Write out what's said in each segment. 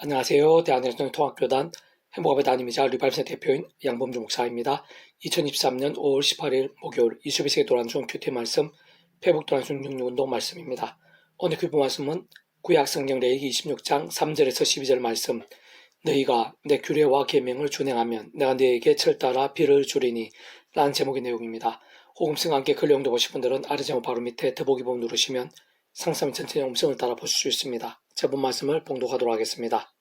안녕하세요. 대한민국 통합교단 행복아베 담임이자 리발센 대표인 양범주 목사입니다. 2023년 5월 18일 목요일 22세기 도란중 큐티 말씀 회복 도란중 66운동 말씀입니다. 오늘 큐티 말씀은 구약 성경 레위기 26장 3절에서 12절 말씀. 너희가 내 규례와 계명을 준행하면 내가 너희에게 철따라 비를 주리니 라는 제목의 내용입니다. 호금성과 함께 글 내용 보실 분들은 아래 제목 바로 밑에 더보기 부분 누르시면 상세한 전체 음성을 따라 보실 수 있습니다. 제본 말씀을 봉독하도록 하겠습니다.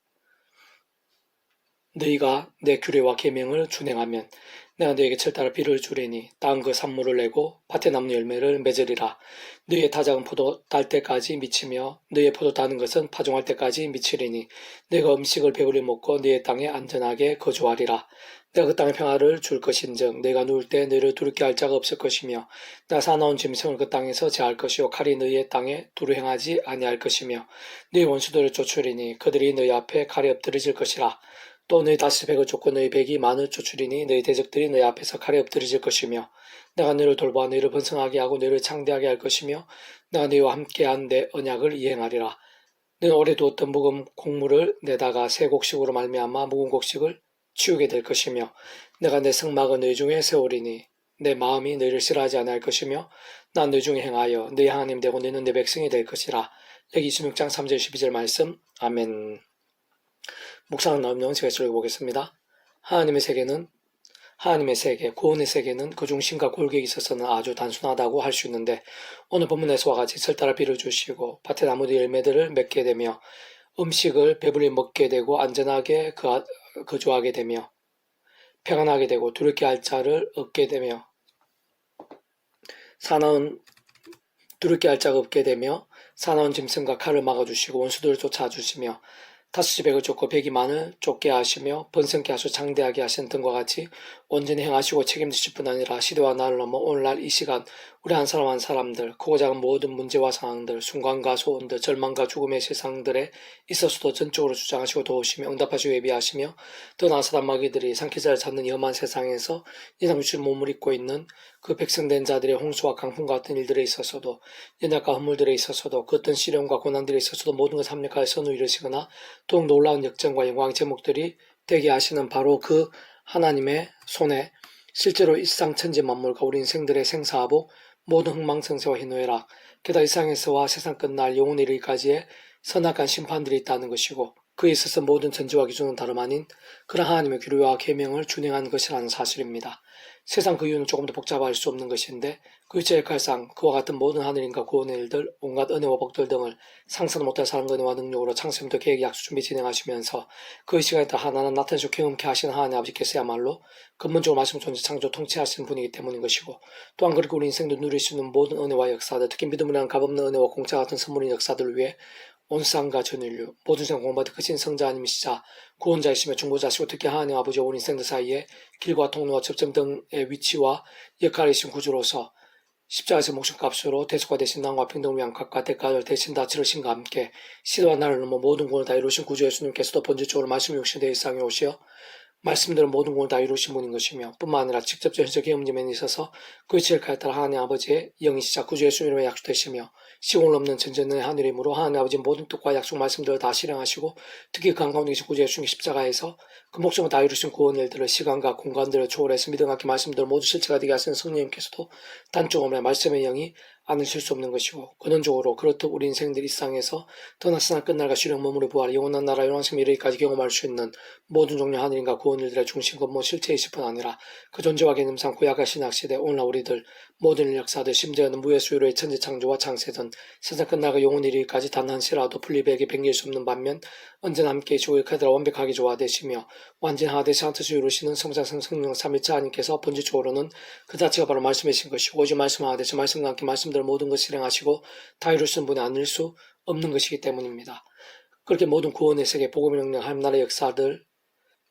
너희가 내 규례와 계명을 준행하면 내가 너희에게 철따라 비를 주리니 땅 그 산물을 내고 밭에 남는 열매를 맺으리라. 너희의 타작은 포도 딸 때까지 미치며 너희의 포도 따는 것은 파종할 때까지 미치리니 너희가 음식을 배불리 먹고 너희의 땅에 안전하게 거주하리라. 내가 그 땅에 평화를 줄 것인즉 너희가 누울 때 너희를 두렵게 할 자가 없을 것이며 내가 사나운 짐승을 그 땅에서 제할 것이요 칼이 너희의 땅에 두루 행하지 아니할 것이며 너희 원수들을 쫓으리니 그들이 너희 앞에 칼에 엎드러질 것이라. 또 너희 다시 백을 쫓고 너희 백이 만을 쫓으리니 너희 대적들이 너희 앞에서 칼에 엎드러질 것이며 내가 너희를 돌보아 너희를 번성하게 하고 너희를 창대하게 할 것이며 내가 너희와 함께한 내 언약을 이행하리라. 너는 오래 두었던 묵은 곡물을 내다가 새 곡식으로 말미암아 묵은 곡식을 치우게 될 것이며 내가 내 성막을 너희 중에 세우리니 내 마음이 너희를 싫어하지 않을 것이며 난 너희 중에 행하여 너희 하나님 되고 너희는 내 백성이 될 것이라. 레위기 26장 3절 12절 말씀. 아멘. 묵상한 내용 제가 읽어보겠습니다. 하나님의 세계, 구원의 세계는 그 중심과 골격이 있어서는 아주 단순하다고 할 수 있는데 오늘 본문에서와 같이 철따라 비를 주시고 밭에 나무들 열매들을 맺게 되며 음식을 배불리 먹게 되고 안전하게 거주하게 되며 평안하게 되고 두렵게 할 자를 얻게 되며 두렵게 할 자가 없게 되며 사나운 짐승과 칼을 막아주시고 원수들을 쫓아주시며 다섯이 백을 쫓고 백이 만을 쫓게 하시며 번성케 하시고 장대하게 하신 등과 같이 온전히 행하시고 책임지실 뿐 아니라 시대와 날을 넘어 오늘날 이 시간 우리 한 사람 한 사람들 크고 작은 모든 문제와 상황들 순간과 소원들 절망과 죽음의 세상들에 있어서도 전적으로 주장하시고 도우시며 응답하시고 예비하시며 더 나아서 단마귀들이 산기자를 찾는 이 험한 세상에서 이상주의 몸을 입고 있는 그 백성된 자들의 홍수와 강풍과 같은 일들에 있어서도 연약과 허물들에 있어서도 그 어떤 시련과 고난들에 있어서도 모든 것을 합력하여 선을 이루시거나 더욱 놀라운 역정과 영광의 제목들이 되게 하시는 바로 그 하나님의 손에 실제로 일상천지 만물과 우리 인생들의 생사하복 모든 흥망성쇠와 희노애락 게다가 이 세상에서와 세상 끝날 영혼에 이르기까지의 선악한 심판들이 있다는 것이고 그에 있어서 모든 전제와 기준은 다름 아닌 그러한 하나님의 규례와 계명을 준행하는 것이라는 사실입니다. 세상 그 이유는 조금 더 복잡할 수 없는 것인데 그 일체의 칼상 그와 같은 모든 하늘인과 구원의 일들 온갖 은혜와 복들 등을 상상도 못할 사람과 은혜와 능력으로 창세부터 계획 약속 준비 진행하시면서 그 시간에 따라 하나는 나타내시고 경험케 하시는 하나님 아버지께서야말로 근본적으로 말씀 존재 창조 통치하시는 분이기 때문인 것이고 또한 그렇게 우리 인생도 누릴 수 있는 모든 은혜와 역사들 특히 믿음이라는 값없는 은혜와 공짜 같은 선물인 역사들을 위해 온 세상과 전 인류 모든 세상 공부받은 크신 성자 아님이시자 구원자이시며 중보자시고 특히 하나님 아버지와 우리 인생들 사이에 길과 통로와 접점 등의 위치와 역할이신 구주로서 십자가에서 목숨값으로 대속화 되신 나와 평등을 위한 값과 대가를 대신 다 치르신과 함께 시대와 나를 넘어 모든 구원을 다 이루신 구주 예수님께서도 번제적으로 말씀이 육신되어 이 세상에 오시어 말씀대로 모든 구원을 다 이루신 분인 것이며 뿐만 아니라 직접적 현실 경험점에 있어서 그 지혜를 따라 하나님 아버지의 영이시자 구주 예수님의 약속되시며 시공을 넘는 전전의 하늘이므로 하나님 아버지 모든 뜻과 약속 말씀들을 다 실행하시고 특히 그 한가운데 계신 구주 예수님의 십자가에서 그 목숨을 다 이루신 구원의 일들을 시간과 공간들을 초월해서 믿음하게 말씀들을 모두 실체가 되게 하시는 성령님께서도 단조금의 말씀의 영이 않으실 수 없는 것이고 근원적으로 그렇듯 우리 인생들 일상에서 떠나 세상 끝날과 시력 머무르 부활 영원한 나라 영원생 미래까지 경험할 수 있는 모든 종류 하늘인과 구원 일들의 중심 근본 실체이실 뿐 아니라 그 존재와 개념상 구약과 신약시대 오늘날 우리들 모든 역사들 심지어는 무예수유로의 천지창조와 창세든 세상 끝나고 영원 이르기까지 단 한시라도 분리백에 ben길 수 없는 반면 언제나 함께 계시고 그들아 완벽하게 조화되시며 완전하되시 한뜻을 이루시는 성자성 성령 삼위일체 하나님께서 본질적으로는 그 자체가 바로 말씀이신 것이고 오직 말씀하되시 말씀과 함께 말씀들 모든 것을 실행하시고 다 이루시는 분이 아닐 수 없는 것이기 때문입니다. 그렇게 모든 구원의 세계 복음의 능력 하나님 나라의 역사들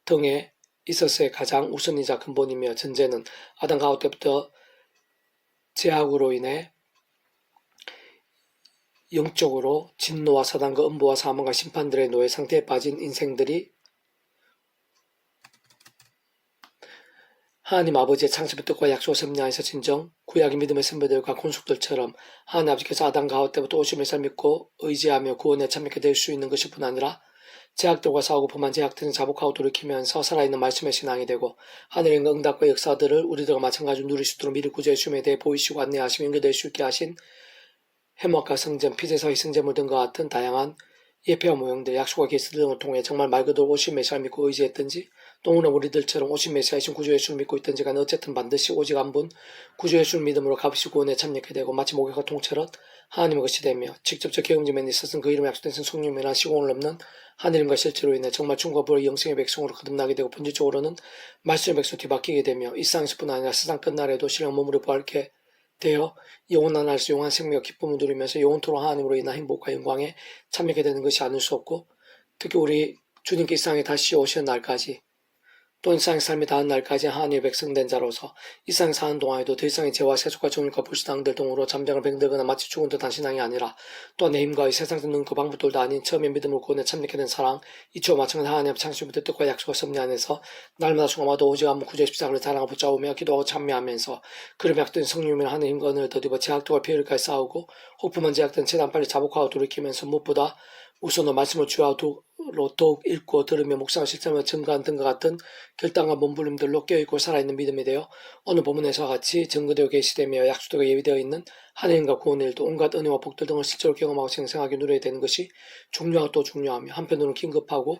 등에 있어서의 가장 우선이자 근본이며 전제는 아담 가옥 때부터 죄악으로 인해 영적으로 진노와 사단과 음부와 사망과 심판들의 노예 상태에 빠진 인생들이 하나님 아버지의 창조의 뜻과 약속을 섭리하여서 진정 구약의 믿음의 선배들과 권속들처럼 하나님 아버지께서 아담과 하와 때부터 오심의 삶 믿고 의지하며 구원에 참여하게 될 수 있는 것일 뿐 아니라 제약들과 싸우고 범한 제약들은 자복하고 돌이키면서 살아있는 말씀의 신앙이 되고 하늘의 응답과 역사들을 우리들과 마찬가지로 누릴 수 있도록 미리 구제의 춤에 대해 보이시고 안내하시며 인도될 수 있게 하신 해먹과 성전, 피제사, 희생제물 등과 같은 다양한 예배와 모형들, 약속과 계시들 등을 통해 정말 말 그대로 오신 메시아를 믿고 의지했든지 또는 우리들처럼 오신 메시아이신 구주 예수를 믿고 있든지 간에 어쨌든 반드시 오직 한 분 구주 예수를 믿음으로 값없이 구원에 참여하게 되고 마치 목회가 통째로 하나님의 것이 되며 직접적 경험짐에 있어서는 그 이름에 약속된 성령님이나 시공을 넘는 하늘님과 실제로 인해 정말 충과 불의 영생의 백성으로 거듭나게 되고 본질적으로는 말씀의 백성 뒤바뀌게 되며 이 세상에서뿐 아니라 세상 끝날에도 신령 몸으로 부활케 되어 영원한 날수 영원한 생명과 기쁨을 누리면서 영원토록 하나님으로 인한 행복과 영광에 참여하게 되는 것이 아닐 수 없고 특히 우리 주님께 이 세상에 다시 오시는 날까지 또 이 세상의 삶이 닿은 날까지 하나님의 백성된 자로서 이 세상에 사는 동안에도 더 이상의 죄와 세속과 정욕과 불신앙들 등으로 잠잠을 병들거나 마치 죽은 듯한 신앙이 아니라 또한 내 힘과 이 세상 듣는 그 방법들도 아닌 처음에 믿음으로 구원에 참여하게 된 사랑 이치와 마찬가지 하나님 창조부터 뜻과 약속과 섭리 안에서 날마다 중마도 오직 한번 구주의 십자가를 자랑하고 붙잡으며 기도하고 참여하면서 그럼 약된 성령이면 하는 힘과 은혜를 더디어 제약들과 피해를까지 싸우고 혹부만 제약된 최대한 빨리 자복하고 돌이키면서 무엇보다 우선은 말씀을 주야로 더욱 읽고 들으며 묵상을 실천하며 증거한 등과 같은 결단과 몸부림들로 깨어있고 살아있는 믿음이 되어 오늘 본문에서와 같이 증거되어 계시되며 약속되어 예비되어 있는 하나님과 구원의 일도 온갖 은혜와 복들 등을 실제로 경험하고 생생하게 누려야 되는 것이 중요하고 또 중요하며 한편으로는 긴급하고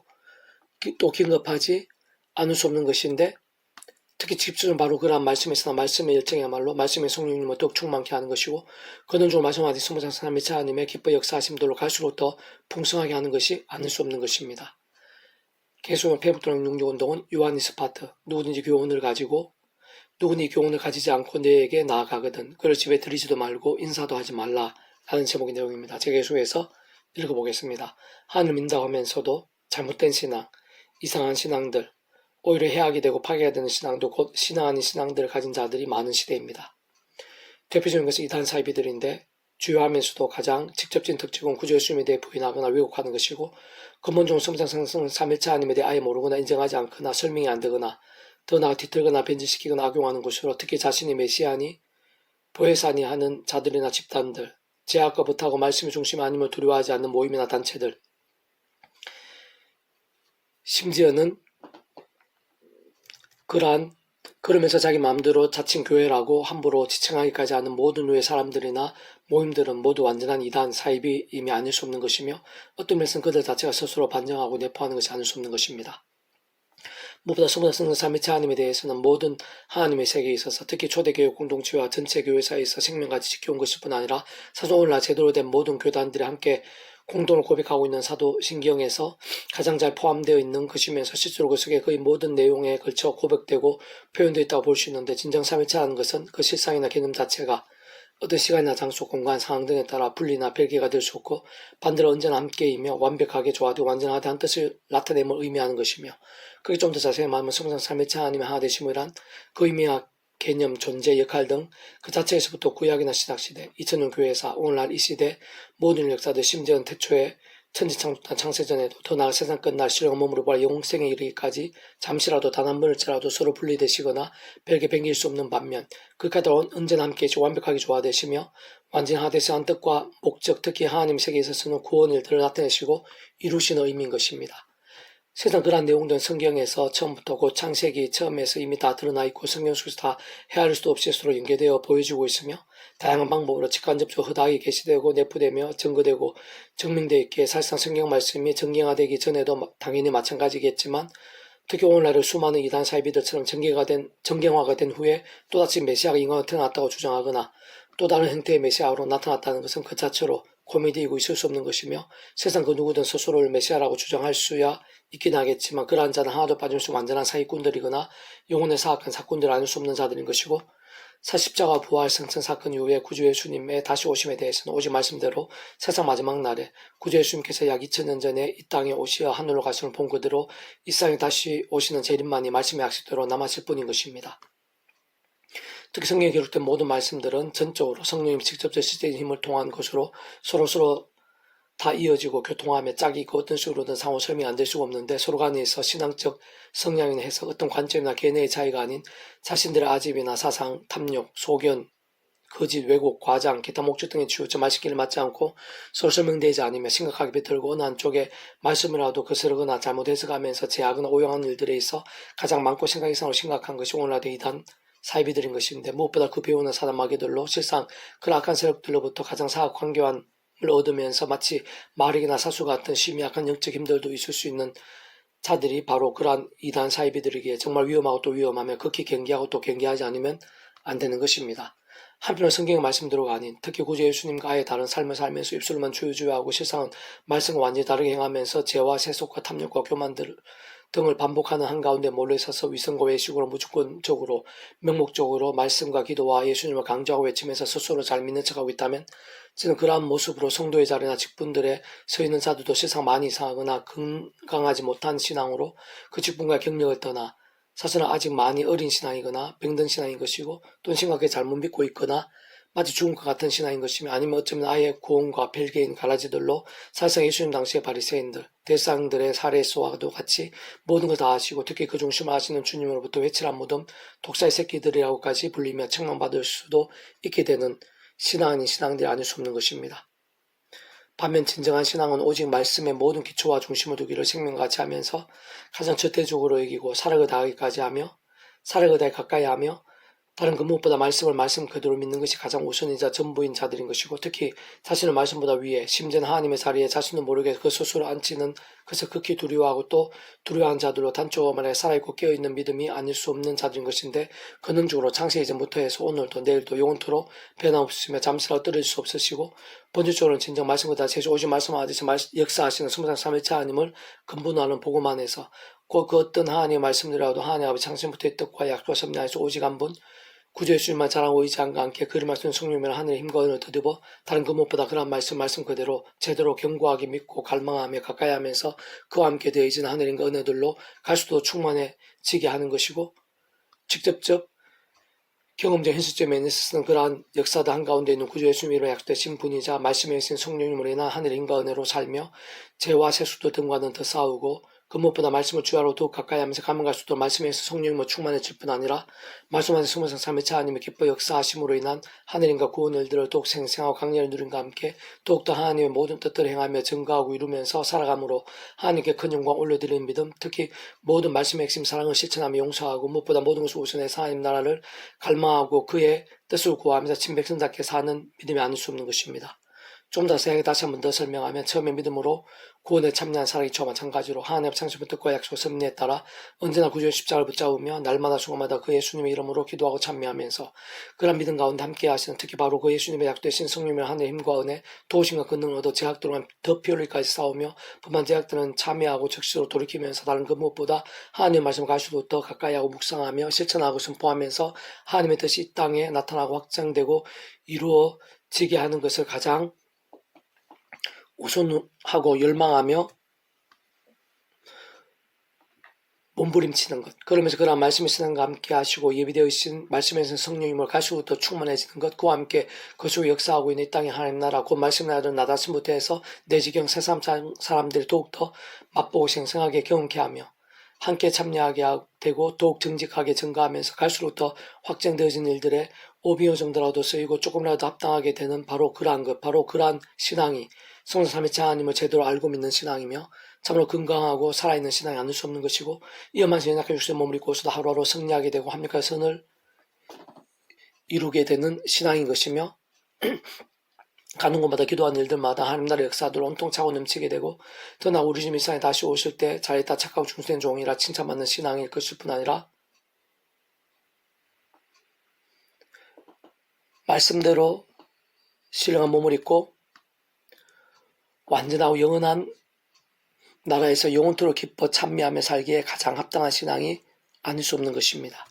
또 긴급하지 않을 수 없는 것인데 특히 집중은 바로 그러한 말씀에서나 말씀의 열정이야말로 말씀의 성령님을 더욱 충만케 하는 것이고 그는 중 말씀하신 스무장 하나님의 하나님의 기뻐 역사하심들로 갈수록 더 풍성하게 하는 것이 아닐 수 없는 것입니다. 계속은 페북도랑 능력운동은 요한이 스파트 누구든지 교훈을 가지고 누구니 교훈을 가지지 않고 내게 나아가거든 그를 집에 들이지도 말고 인사도 하지 말라 라는 제목의 내용입니다. 제가 계속해서 읽어보겠습니다. 하나님을 믿는다고 하면서도 잘못된 신앙, 이상한 신앙들 오히려 해악이 되고 파괴가 되는 신앙도 곧 신앙 아닌 신앙들을 가진 자들이 많은 시대입니다. 대표적인 것은 이단 사이비들인데 주요하면서도 가장 직접적인 특징은 구주 예수님에 대해 부인하거나 왜곡하는 것이고 근본적으로 성장상승 3일차 하나님에 대해 아예 모르거나 인정하지 않거나 설명이 안 되거나 더 나아 뒤틀거나 변질시키거나 악용하는 것으로 특히 자신이 메시아니 보혜사니 하는 자들이나 집단들 제약과 부탁하고 말씀의 중심 아님을 두려워하지 않는 모임이나 단체들 심지어는 그러면서 자기 마음대로 자칭 교회라고 함부로 지칭하기까지 하는 모든 류의 사람들이나 모임들은 모두 완전한 이단 사입이 이미 아닐 수 없는 것이며 어떤 면에서는 그들 자체가 스스로 반정하고 내포하는 것이 아닐 수 없는 것입니다. 무엇보다 소보다 성령 삼위체 하나님에 대해서는 모든 하나님의 세계에 있어서 특히 초대교회 공동체와 전체 교회 사이에서 생명같이 지켜온 것일 뿐 아니라 사도 오늘날 제대로 된 모든 교단들이 함께 공동을 고백하고 있는 사도신경에서 가장 잘 포함되어 있는 것이면서 실제로 그 속에 거의 모든 내용에 걸쳐 고백되고 표현되어 있다고 볼 수 있는데 진정 삼위체라는 것은 그 실상이나 개념 자체가 어떤 시간이나 장소, 공간, 상황 등에 따라 분리나 별개가 될 수 없고 반대로 언제나 함께이며 완벽하게 조화되고 완전하게 한 뜻을 나타냄을 의미하는 것이며 그게 좀 더 자세히 말하면 성상 삼위체 하나님의 하나 되심이란 그 의미와 개념, 존재, 역할 등 그 자체에서부터 구약이나 신학시대, 2000년 교회사, 오늘날 이 시대 모든 역사들 심지어는 태초에 천지창조나 창세전에도 더 나아 세상 끝날 실령한 몸으로 부활 영생에 이르기까지 잠시라도 단 한 번을지라도 서로 분리되시거나 별개 변기일 수 없는 반면 그까지도 언제나 함께해서 완벽하게 조화되시며 완전하되시 한 뜻과 목적 특히 하나님 세계에 있어서는 구원 일들을 나타내시고 이루시는 의미인 것입니다. 세상 그러한 내용들은 성경에서 처음부터 곧 창세기 처음에서 이미 다 드러나 있고 성경 속에서 다 헤아릴 수도 없이 서로 연계되어 보여지고 있으며 다양한 방법으로 직간접적으로 허다하게 게시되고 내포되며 증거되고 증명되어 있기에 사실상 성경 말씀이 정경화되기 전에도 당연히 마찬가지겠지만 특히 오늘날의 수많은 이단 사이비들처럼 정경화가 된 후에 또다시 메시아가 인간으로 태어났다고 주장하거나 또 다른 형태의 메시아로 나타났다는 것은 그 자체로 코미디이고 있을 수 없는 것이며 세상 그 누구든 스스로를 메시아라고 주장할 수야 있긴 하겠지만 그러한 자는 하나도 빠짐없이 완전한 사기꾼들이거나 영혼의 사악한 사건들을 아닐 수 없는 자들인 것이고 사십자가 부활 생천 사건 이후에 구주 예수님의 다시 오심에 대해서는 오직 말씀대로 세상 마지막 날에 구주 예수님께서 약 2000년 전에 이 땅에 오시어 하늘로 가심을 본 그대로 이 세상에 다시 오시는 재림만이 말씀의 약속대로 남았을 뿐인 것입니다. 특히 성경에 기록된 모든 말씀들은 전적으로 성령님 직접적 실제적인 힘을 통한 것으로 서로서로 다 이어지고 교통하며 짝이 있고 어떤 식으로든 상호 설명이 안 될 수가 없는데 서로 간에서 신앙적 성향이나 해석 어떤 관점이나 견해의 차이가 아닌 자신들의 아집이나 사상, 탐욕, 소견 거짓, 왜곡, 과장, 기타 목적 등에 치우쳐 말씀길을 맞지 않고 서로 설명되지 않으며 심각하게 비틀고 어느 한쪽에 말씀이라도 거스르거나 잘못 해석하면서 제하거나 오용하는 일들에 있어 가장 많고 생각 이상으로 심각한 것이 오늘날의 이단 사이비들인 것인데, 무엇보다 그 배우는 사단 마귀들로 실상 그 악한 세력들로부터 가장 사악 황교안을 얻으면서 마치 마력이나 사수 같은 심히 약한 영적 힘들도 있을 수 있는 자들이 바로 그러한 이단 사이비들에게 정말 위험하고 또 위험하며 극히 경계하고 또 경계하지 않으면 안 되는 것입니다. 한편으로 성경의 말씀대로가 아닌, 특히 구주 예수님과 아예 다른 삶을 살면서 입술로만 주유주유하고 실상은 말씀과 완전히 다르게 행하면서 죄와 세속과 탐욕과 교만들 등을 반복하는 한가운데 몰래 있어서 위선과 외식으로 무조건적으로 명목적으로 말씀과 기도와 예수님을 강조하고 외치면서 스스로 잘 믿는 척하고 있다면, 저는 그러한 모습으로 성도의 자리나 직분들에 서 있는 자들도 실상 많이 이상하거나 건강하지 못한 신앙으로 그 직분과 경력을 떠나 사실은 아직 많이 어린 신앙이거나 병든 신앙인 것이고, 또는 심각하게 잘못 믿고 있거나 마치 죽은 것 같은 신앙인 것이며, 아니면 어쩌면 아예 구원과 별개인 가라지들로 사실상 예수님 당시의 바리새인들, 대상들의 사례소와도 같이 모든 걸 다 아시고 특히 그 중심을 아시는 주님으로부터 외칠한 무덤 독사의 새끼들이라고까지 불리며 책망받을 수도 있게 되는 신앙 아닌 신앙들이 아닐 수 없는 것입니다. 반면 진정한 신앙은 오직 말씀의 모든 기초와 중심을 두기를 생명같이 하면서 가장 절대적으로 여기고 사력을 다하기까지 하며 사력을 다해 가까이 하며 다른 그 무엇보다 말씀을 말씀 그대로 믿는 것이 가장 우선이자 전부인 자들인 것이고, 특히 자신을 말씀보다 위에 심지어는 하나님의 자리에 자신도 모르게 그 스스로 앉히는 것을 극히 두려워하고 또 두려워하는 자들로 단적으로 말해 살아있고 깨어있는 믿음이 아닐 수 없는 자들인 것인데, 근원적으로 창세 이전부터 해서 오늘도 내일도 영원토록 변함없으며 잠시라도 떨어질 수 없으시고, 본질적으로는 진정 말씀보다 제시 오직 말씀하듯이 역사하시는 스무상 삼일체 하나님을 근본화하는 복음 안에서 그 어떤 하나님의 말씀이라도 하나님 아버지 창세부터의 뜻과 약속과 섭리 안에서 오직 한 분 구주 예수님만 자랑하고 의지함과 함께 그를 말씀은 성령이라 하늘의 힘과 은혜를 더듬어 다른 그 무엇보다 그런 말씀 그대로 제대로 견고하게 믿고 갈망하며 가까이 하면서 그와 함께 되어지는 하늘의 은혜들로 갈 수도 충만해지게 하는 것이고, 직접적 경험적 현실점에 있어서는 그러한 역사들 한가운데 있는 구주 예수님으로 약속되신 분이자 말씀에 계신 성령님으로 인한 하늘의 힘과 은혜로 살며 죄와 세수도 등과는 더 싸우고, 그 무엇보다 말씀을 주야로 더욱 가까이 하면서 가면 갈수록 말씀에 있어 성령님으로 충만해질 뿐 아니라 말씀 안에서 스무상 삼일체 하나님의 기뻐 역사하심으로 인한 하늘인과 구원의 일들을 더욱 생생하고 강렬히 누림과 함께 더욱더 하나님의 모든 뜻들을 행하며 증거하고 이루면서 살아감으로 하나님께 큰 영광 올려드리는 믿음, 특히 모든 말씀의 핵심 사랑을 실천하며 용서하고 무엇보다 모든 것을 우선해서 하나님 나라를 갈망하고 그의 뜻을 구하면서 친백성답게 사는 믿음이 아닐 수 없는 것입니다. 좀 더 세하게 다시 한 번 더 설명하면, 처음에 믿음으로 구원에 참여한 사랑이 저와 마찬가지로 하나님의 창조의 뜻과 약속 섭리에 따라 언제나 구주의 십자가를 붙잡으며 날마다 순간마다 그 예수님의 이름으로 기도하고 참여하면서 그런 믿음 가운데 함께 하시는, 특히 바로 그 예수님의 약되신 성령의 하늘의 힘과 은혜 도우심과 권능을 얻어 제약들과 더 피흘리까지 싸우며 분만 제약들은 참여하고 적시로 돌이키면서 다른 그 무엇보다 하나님의 말씀을 갈수록 더 가까이 하고 묵상하며 실천하고 선포하면서 하나님의 뜻이 이 땅에 나타나고 확장되고 이루어지게 하는 것을 가장 우선하고 열망하며 몸부림치는 것, 그러면서 그러한 말씀의 신앙과 함께 하시고 예비되어 있신 말씀에서 성령님을 갈수록 더 충만해지는 것, 그와 함께 그속에 역사하고 있는 이 땅의 하나님 나라, 곧 말씀의 나라를 나다심부터 해서 내지경 새삼 사람들이 더욱더 맛보고 생생하게 경험케 하며 함께 참여하게 되고 더욱 정직하게 증가하면서 갈수록 더 확장되어진 일들에 오비오 정도라도 쓰이고 조금이라도 합당하게 되는 바로 그러한 것, 바로 그러한 신앙이 성령 삼위체 하나님을 제대로 알고 믿는 신앙이며 참으로 건강하고 살아있는 신앙이 아닐 수 없는 것이고, 위험한 연약한 육신의 몸을 입고서도 하루하루 승리하게 되고 합력한 선을 이루게 되는 신앙인 것이며, 가는 곳마다 기도하는 일들마다 하나님 나라의 역사들 온통 차고 넘치게 되고, 더나 우리 주님 이 세상에 다시 오실 때 잘했다 착하고 충성된 종이라 칭찬받는 신앙일 것일 뿐 아니라 말씀대로 신령한 몸을 입고 완전하고 영원한 나라에서 영원토록 기뻐 찬미하며 살기에 가장 합당한 신앙이 아닐 수 없는 것입니다.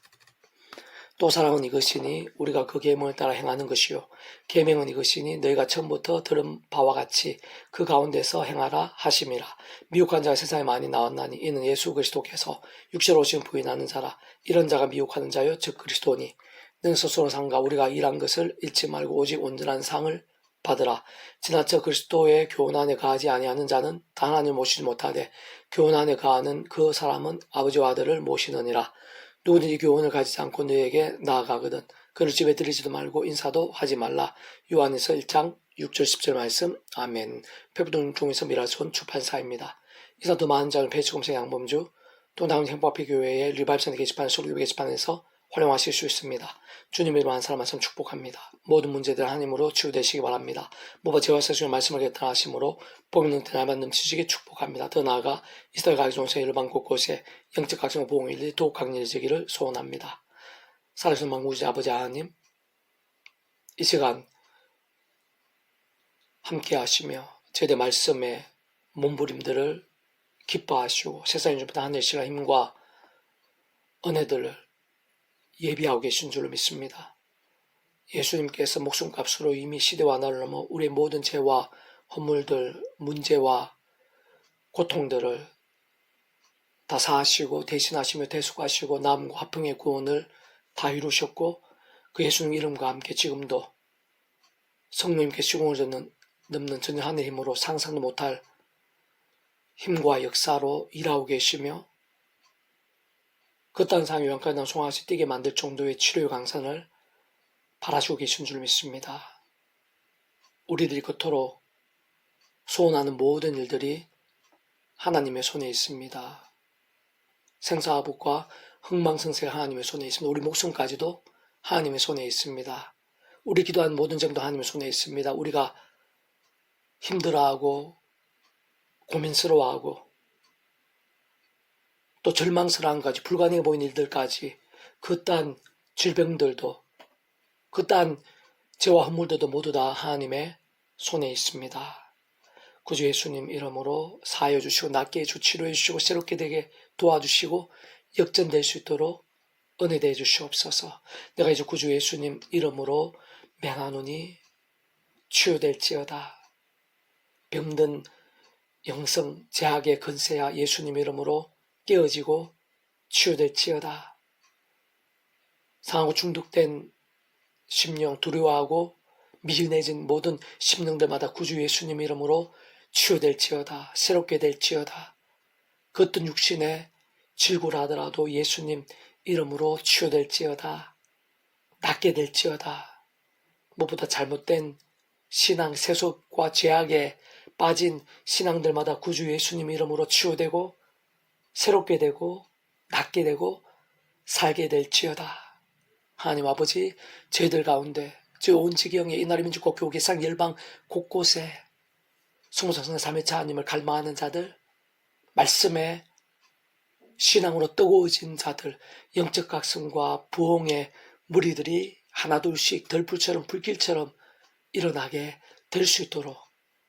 또 사랑은 이것이니 우리가 그 계명을 따라 행하는 것이요, 계명은 이것이니 너희가 처음부터 들은 바와 같이 그 가운데서 행하라 하심이라. 미혹한 자가 세상에 많이 나왔나니 이는 예수 그리스도께서 육체로 오신 부인하는 자라. 이런 자가 미혹하는 자요 즉 그리스도니, 는 스스로 상가 우리가 일한 것을 잃지 말고 오직 온전한 상을 받으라. 지나쳐 그리스도의 교훈 안에 가하지 아니하는 자는 다 하나님을 모시지 못하되 교훈 안에 가하는 그 사람은 아버지와 아들을 모시느니라. 누구든지 교훈을 가지지 않고 너에게 나아가거든 그를 집에 들이지도 말고 인사도 하지 말라. 요한에서 1장 6절 10절 말씀. 아멘. 페브동 중에서 미라손 출판사입니다. 이사도 많은 자는 배치공생 양범주 또 나온 행복합의교회의 리바입선의 게시판 소리교 게시판에서 활용하실 수 있습니다. 주님의 이름으로 한 사람 말씀 축복합니다. 모든 문제들 하나님으로 치유되시기 바랍니다. 모두 제와 세수의 말씀을 결단하심으로 복음 능태 날만 넘치시기 축복합니다. 더 나아가 이스라엘 각종에서 일반 곳곳에 영적 각성의 보응의 일이 더욱 강렬해지기를 소원합니다. 살아계신 만구지 아버지 하나님, 이 시간 함께 하시며 제대 말씀의 몸부림들을 기뻐하시고 세상에 주신 하늘의 시간 힘과 은혜들을 예비하고 계신 줄로 믿습니다. 예수님께서 목숨값으로 이미 시대와 나를 넘어 우리의 모든 죄와 허물들, 문제와 고통들을 다 사하시고 대신하시며 대속하시고 남과 화평의 구원을 다 이루셨고 그 예수님 이름과 함께 지금도 성령님께 시공을 넘는 전혀 하늘의 힘으로 상상도 못할 힘과 역사로 일하고 계시며 그 땅 상의 영까지 송아시 뛰게 만들 정도의 치료의 강산을 바라시고 계신 줄 믿습니다. 우리들이 그토록 소원하는 모든 일들이 하나님의 손에 있습니다. 생사화복과 흥망성쇠가 하나님의 손에 있습니다. 우리 목숨까지도 하나님의 손에 있습니다. 우리 기도한 모든 점도 하나님의 손에 있습니다. 우리가 힘들어하고 고민스러워하고 또 절망스러운 까지 불가능해 보이는 일들까지 그딴 질병들도 그딴 죄와 허물들도 모두 다 하나님의 손에 있습니다. 구주 예수님 이름으로 사하여 주시고 낫게 해주시고 치료해 주시고 새롭게 되게 도와주시고 역전될 수 있도록 은혜 대해 주시옵소서. 내가 이제 구주 예수님 이름으로 맹하노니 치유될지어다. 병든 영성 제약의 근세야 예수님 이름으로 깨어지고 치유될지어다. 상하고 중독된 심령, 두려워하고 미진해진 모든 심령들마다 구주 예수님 이름으로 치유될지어다. 새롭게 될지어다. 그 어떤 육신에 질고라 하더라도 예수님 이름으로 치유될지어다. 낫게 될지어다. 무엇보다 잘못된 신앙 세속과 죄악에 빠진 신앙들마다 구주 예수님 이름으로 치유되고 새롭게 되고 낫게 되고 살게 될지어다. 하나님 아버지, 저희들 가운데 저희 온 지경에 이나라 민주국교회 개상 열방 곳곳에 스무성성의 3회차 하나님을 갈망하는 자들, 말씀에 신앙으로 뜨거워진 자들, 영적 각성과 부흥의 무리들이 하나둘씩 덜불처럼 불길처럼 일어나게 될 수 있도록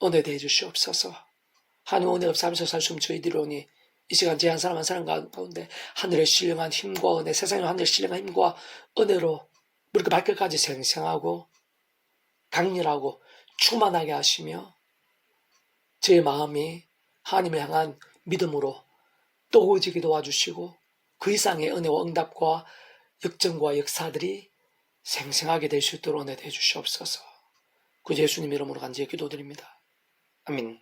은혜 대해 주시옵소서. 하나님 은혜 없사면서 살 수 없는 저희들이 오니 이 시간 제 한 사람 한 사람 가운데 하늘의 신령한 힘과 은혜, 세상의 하늘의 신령한 힘과 은혜로 우리가 발끝까지 생생하고 강렬하고 충만하게 하시며 제 마음이 하나님을 향한 믿음으로 뜨거워지게 도와주시고 그 이상의 은혜와 응답과 역정과 역사들이 생생하게 될 수 있도록 은혜 대해 주시옵소서. 그 예수님 이름으로 간절히 기도드립니다. 아멘.